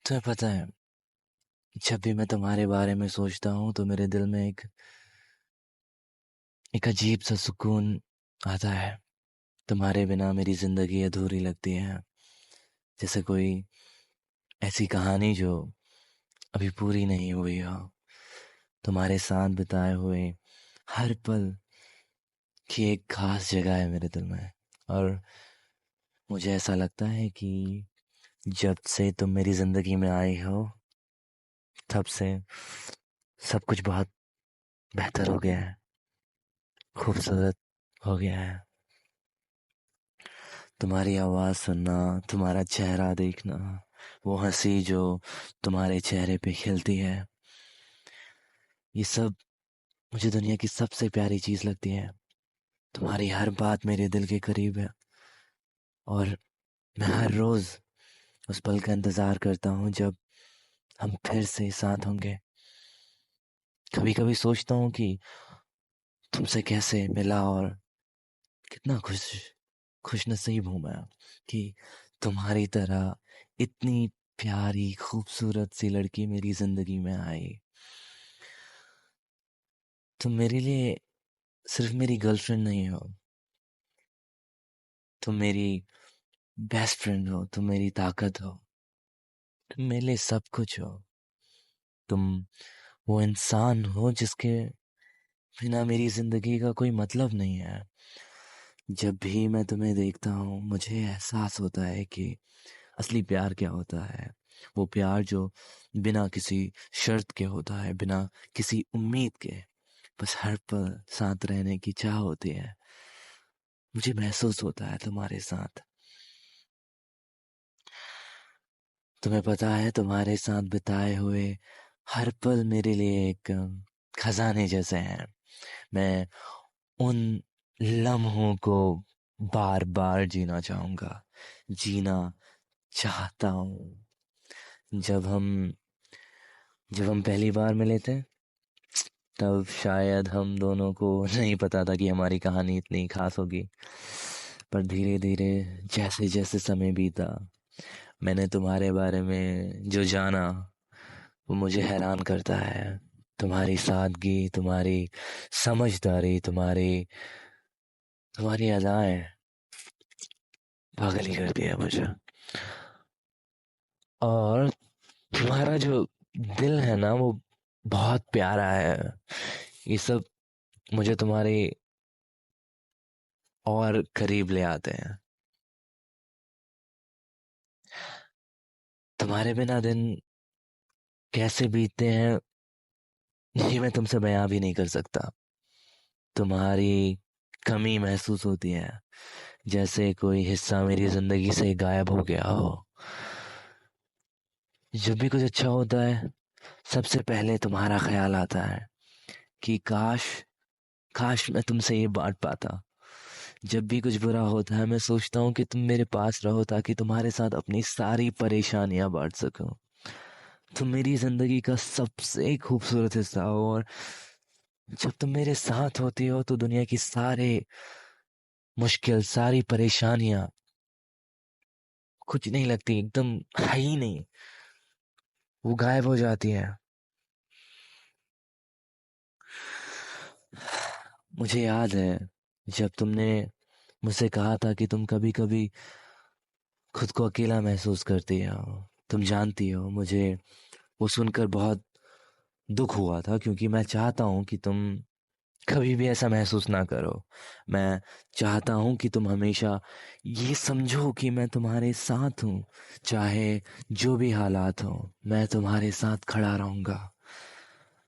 तुम्हें पता है, जब भी मैं तुम्हारे बारे में सोचता हूँ तो मेरे दिल में एक अजीब सा सुकून आता है। तुम्हारे बिना मेरी जिंदगी अधूरी लगती है, जैसे कोई ऐसी कहानी जो अभी पूरी नहीं हुई हो। तुम्हारे साथ बिताए हुए हर पल की एक खास जगह है मेरे दिल में। और मुझे ऐसा लगता है कि जब से तुम मेरी जिंदगी में आई हो, तब से सब कुछ बहुत बेहतर हो गया है, खूबसूरत हो गया है। तुम्हारी आवाज़ सुनना, तुम्हारा चेहरा देखना, वो हंसी जो तुम्हारे चेहरे पे खिलती है, ये सब मुझे दुनिया की सबसे प्यारी चीज़ लगती है। तुम्हारी हर बात मेरे दिल के करीब है, और मैं हर रोज़ उस पल का इंतज़ार करता हूँ जब हम फिर से साथ होंगे। कभी कभी सोचता हूँ कि तुमसे कैसे मिला, और कितना खुश नसीब हूँ मैं कि तुम्हारी तरह इतनी प्यारी खूबसूरत सी लड़की मेरी जिंदगी में आई। तुम मेरे लिए सिर्फ मेरी गर्लफ्रेंड नहीं हो, तुम मेरी बेस्ट फ्रेंड हो, तुम मेरी ताकत हो, तुम मेरे लिए सब कुछ हो। तुम वो इंसान हो जिसके बिना मेरी जिंदगी का कोई मतलब नहीं है। जब भी मैं तुम्हें देखता हूँ मुझे एहसास होता है कि असली प्यार क्या होता है। वो प्यार जो बिना किसी शर्त के होता है, बिना किसी उम्मीद के, बस हर पल साथ रहने की चाह होती है। मुझे महसूस होता है तुम्हारे साथ। तुम्हें पता है, तुम्हारे साथ बिताए हुए हर पल मेरे लिए एक खजाने जैसे हैं। मैं उन लम्हों को बार बार जीना चाहूंगा, जीना चाहता हूँ। जब हम जब हम पहली बार मिले थे, तब शायद हम दोनों को नहीं पता था कि हमारी कहानी इतनी खास होगी। पर धीरे धीरे जैसे जैसे समय बीता, मैंने तुम्हारे बारे में जो जाना वो मुझे हैरान करता है। तुम्हारी सादगी, तुम्हारी समझदारी, तुम्हारी तुम्हारी अदाएं पागल ही कर दिया मुझे। और तुम्हारा जो दिल है ना, वो बहुत प्यारा है। ये सब मुझे तुम्हारे और करीब ले आते हैं। तुम्हारे बिना दिन कैसे बीतते हैं ये मैं तुमसे बयां भी नहीं कर सकता। तुम्हारी कमी महसूस होती है, जैसे कोई हिस्सा मेरी जिंदगी से गायब हो गया हो। जब भी कुछ अच्छा होता है, सबसे पहले तुम्हारा ख्याल आता है कि काश काश मैं तुमसे ये बांट पाता। जब भी कुछ बुरा होता है, मैं सोचता हूँ कि तुम मेरे पास रहो ताकि तुम्हारे साथ अपनी सारी परेशानियां बांट सकूं। तुम मेरी जिंदगी का सबसे खूबसूरत हिस्सा हो, और जब तुम मेरे साथ होती हो तो दुनिया की सारे मुश्किल, सारी परेशानियां कुछ नहीं लगती, एकदम है ही नहीं, वो गायब हो जाती है। मुझे याद है जब तुमने मुझसे कहा था कि तुम कभी कभी खुद को अकेला महसूस करती हो। तुम जानती हो, मुझे वो सुनकर बहुत दुख हुआ था, क्योंकि मैं चाहता हूँ कि तुम कभी भी ऐसा महसूस ना करो। मैं चाहता हूँ कि तुम हमेशा ये समझो कि मैं तुम्हारे साथ हूँ। चाहे जो भी हालात हो, मैं तुम्हारे साथ खड़ा रहूंगा,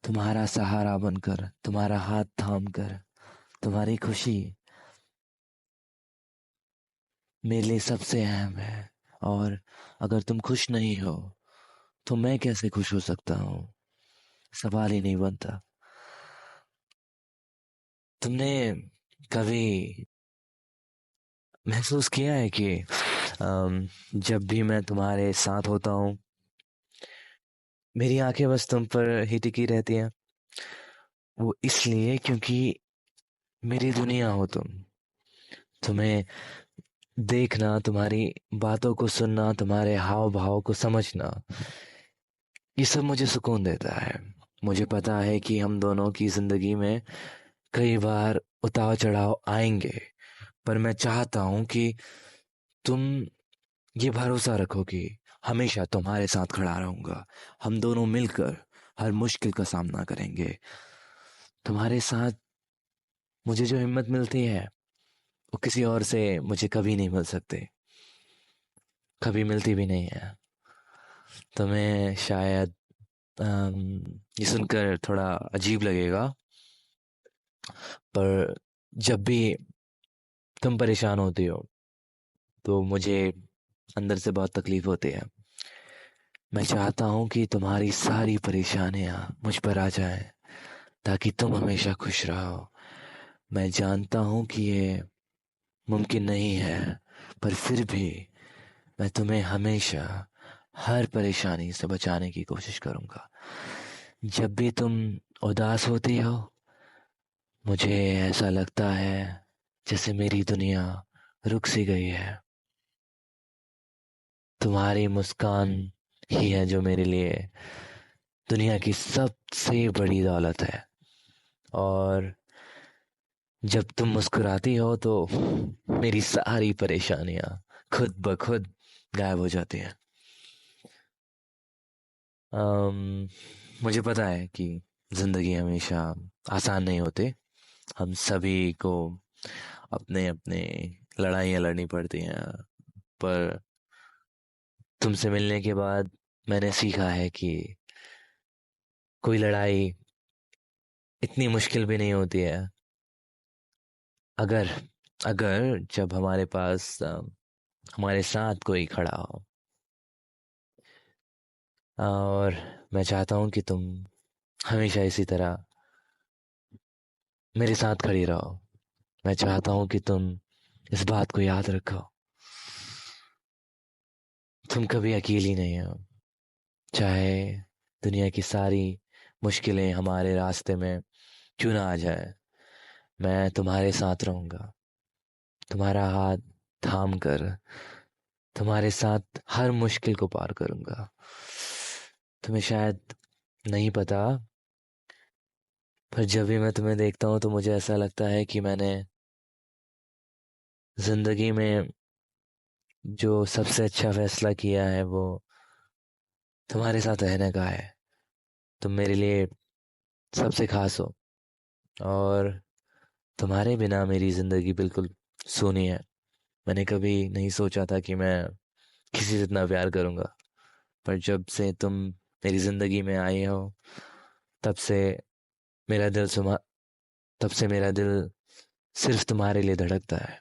तुम्हारा सहारा बनकर, तुम्हारा हाथ थाम कर। तुम्हारी खुशी मेरे लिए सबसे अहम है, और अगर तुम खुश नहीं हो तो मैं कैसे खुश हो सकता हूँ? सवाल ही नहीं बनता। तुमने कभी महसूस किया है कि जब भी मैं तुम्हारे साथ होता हूँ, मेरी आंखें बस तुम पर ही टिकी रहती हैं? वो इसलिए क्योंकि मेरी दुनिया हो तुम। तुम्हें देखना, तुम्हारी बातों को सुनना, तुम्हारे हाव भाव को समझना, ये सब मुझे सुकून देता है। मुझे पता है कि हम दोनों की जिंदगी में कई बार उतार चढ़ाव आएंगे, पर मैं चाहता हूं कि तुम ये भरोसा रखो कि हमेशा तुम्हारे साथ खड़ा रहूंगा। हम दोनों मिलकर हर मुश्किल का सामना करेंगे। तुम्हारे साथ मुझे जो हिम्मत मिलती है वो किसी और से मुझे कभी नहीं मिल सकती, कभी मिलती भी नहीं है। तुम्हें शायद ये सुनकर थोड़ा अजीब लगेगा, पर जब भी तुम परेशान होती हो तो मुझे अंदर से बहुत तकलीफ होती है। मैं चाहता हूँ कि तुम्हारी सारी परेशानियां मुझ पर आ जाएं, ताकि तुम हमेशा खुश रहो। मैं जानता हूँ कि ये मुमकिन नहीं है, पर फिर भी मैं तुम्हें हमेशा हर परेशानी से बचाने की कोशिश करूंगा। जब भी तुम उदास होती हो, मुझे ऐसा लगता है जैसे मेरी दुनिया रुक सी गई है। तुम्हारी मुस्कान ही है जो मेरे लिए दुनिया की सबसे बड़ी दौलत है। और जब तुम मुस्कुराती हो तो मेरी सारी परेशानियां खुद ब खुद गायब हो जाती हैं। अम, मुझे पता है कि जिंदगी हमेशा आसान नहीं होती। हम सभी को अपने अपने लड़ाइयाँ लड़नी पड़ती हैं, पर तुमसे मिलने के बाद मैंने सीखा है कि कोई लड़ाई इतनी मुश्किल भी नहीं होती है, अगर अगर जब हमारे पास हमारे साथ कोई खड़ा हो। और मैं चाहता हूँ कि तुम हमेशा इसी तरह मेरे साथ खड़ी रहो। मैं चाहता हूँ कि तुम इस बात को याद रखो, तुम कभी अकेली नहीं हो। चाहे दुनिया की सारी मुश्किलें हमारे रास्ते में क्यों ना आ जाए, मैं तुम्हारे साथ रहूंगा, तुम्हारा हाथ थाम कर तुम्हारे साथ हर मुश्किल को पार करूंगा। तुम्हें शायद नहीं पता, पर जब भी मैं तुम्हें देखता हूँ तो मुझे ऐसा लगता है कि मैंने जिंदगी में जो सबसे अच्छा फैसला किया है वो तुम्हारे साथ रहने का है। तुम मेरे लिए सबसे खास हो, और तुम्हारे बिना मेरी जिंदगी बिल्कुल सूनी है। मैंने कभी नहीं सोचा था कि मैं किसी से इतना प्यार करूंगा, पर जब से तुम मेरी जिंदगी में आई हो, तब से मेरा दिल सुमा तब से मेरा दिल सिर्फ तुम्हारे लिए धड़कता है।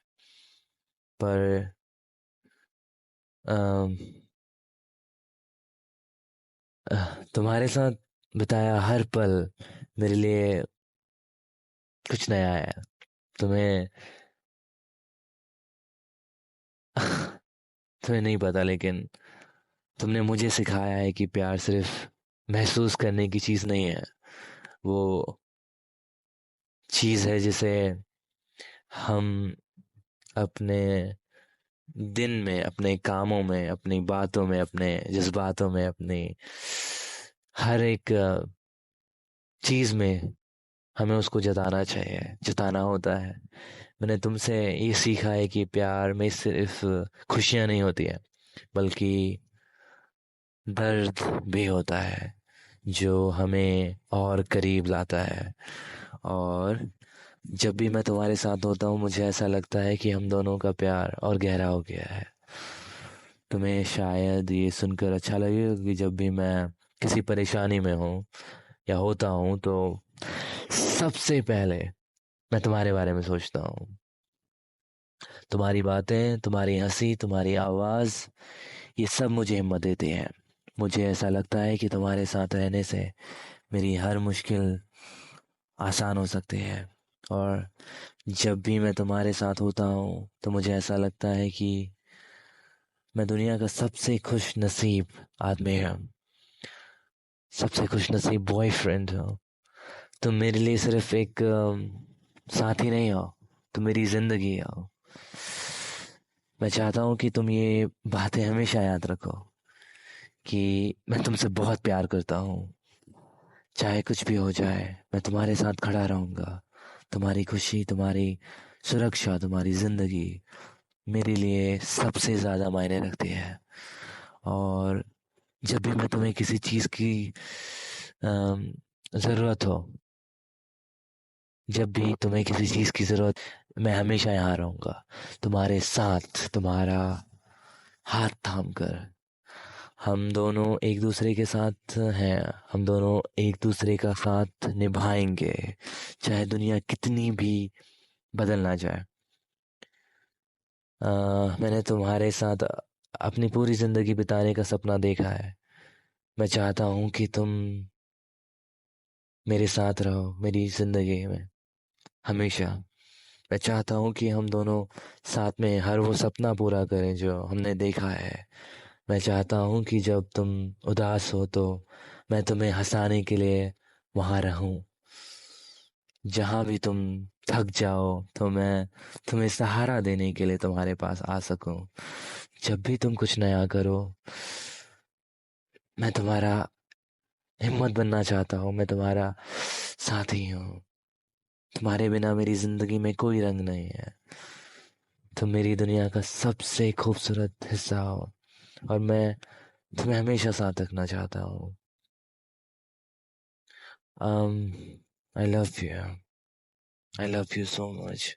पर अम, तुम्हारे साथ बिताया हर पल मेरे लिए कुछ नया है। तुम्हें तुम्हें नहीं पता, लेकिन तुमने मुझे सिखाया है कि प्यार सिर्फ महसूस करने की चीज नहीं है। वो चीज है जिसे हम अपने दिन में, अपने कामों में, अपनी बातों में, अपने जज्बातों में, अपनी हर एक चीज में हमें उसको जताना चाहिए, जताना होता है। मैंने तुमसे ये सीखा है कि प्यार में सिर्फ खुशियां नहीं होती है, बल्कि दर्द भी होता है जो हमें और करीब लाता है। और जब भी मैं तुम्हारे साथ होता हूँ मुझे ऐसा लगता है कि हम दोनों का प्यार और गहरा हो गया है। तुम्हें शायद ये सुनकर अच्छा लगेगा कि जब भी मैं किसी परेशानी में हूँ या होता हूँ तो सबसे पहले मैं तुम्हारे बारे में सोचता हूँ। तुम्हारी बातें, तुम्हारी हंसी, तुम्हारी आवाज़, ये सब मुझे हिम्मत देती है। मुझे ऐसा लगता है कि तुम्हारे साथ रहने से मेरी हर मुश्किल आसान हो सकती है। और जब भी मैं तुम्हारे साथ होता हूँ तो मुझे ऐसा लगता है कि मैं दुनिया का सबसे खुश नसीब आदमी हूँ, सबसे खुश नसीब बॉयफ्रेंड हूँ। तुम मेरे लिए सिर्फ एक साथी नहीं हो, तुम मेरी जिंदगी हो। मैं चाहता हूँ कि तुम ये बातें हमेशा याद रखो कि मैं तुमसे बहुत प्यार करता हूँ। चाहे कुछ भी हो जाए, मैं तुम्हारे साथ खड़ा रहूँगा। तुम्हारी खुशी, तुम्हारी सुरक्षा, तुम्हारी ज़िंदगी मेरे लिए सबसे ज़्यादा मायने रखती है। और जब भी मैं तुम्हें किसी चीज़ की ज़रूरत हो, जब भी तुम्हें किसी चीज़ की ज़रूरत, मैं हमेशा यहाँ रहूँगा, तुम्हारे साथ, तुम्हारा हाथ थाम कर। हम दोनों एक दूसरे के साथ हैं, हम दोनों एक दूसरे का साथ निभाएंगे, चाहे दुनिया कितनी भी बदल ना जाए। मैंने तुम्हारे साथ अपनी पूरी ज़िंदगी बिताने का सपना देखा है। मैं चाहता हूँ कि तुम मेरे साथ रहो मेरी ज़िंदगी में हमेशा। मैं चाहता हूँ कि हम दोनों साथ में हर वो सपना पूरा करें जो हमने देखा है। मैं चाहता हूँ कि जब तुम उदास हो तो मैं तुम्हें हंसाने के लिए वहाँ रहूं। जहाँ भी तुम थक जाओ तो मैं तुम्हें सहारा देने के लिए तुम्हारे पास आ सकूं। जब भी तुम कुछ नया करो, मैं तुम्हारा हिम्मत बनना चाहता हूँ, मैं तुम्हारा साथी हूँ। तुम्हारे बिना मेरी जिंदगी में कोई रंग नहीं है। तुम मेरी दुनिया का सबसे खूबसूरत हिस्सा हो और मैं तुम्हें हमेशा साथ रखना चाहता हूँ। um I love you. I love you so much.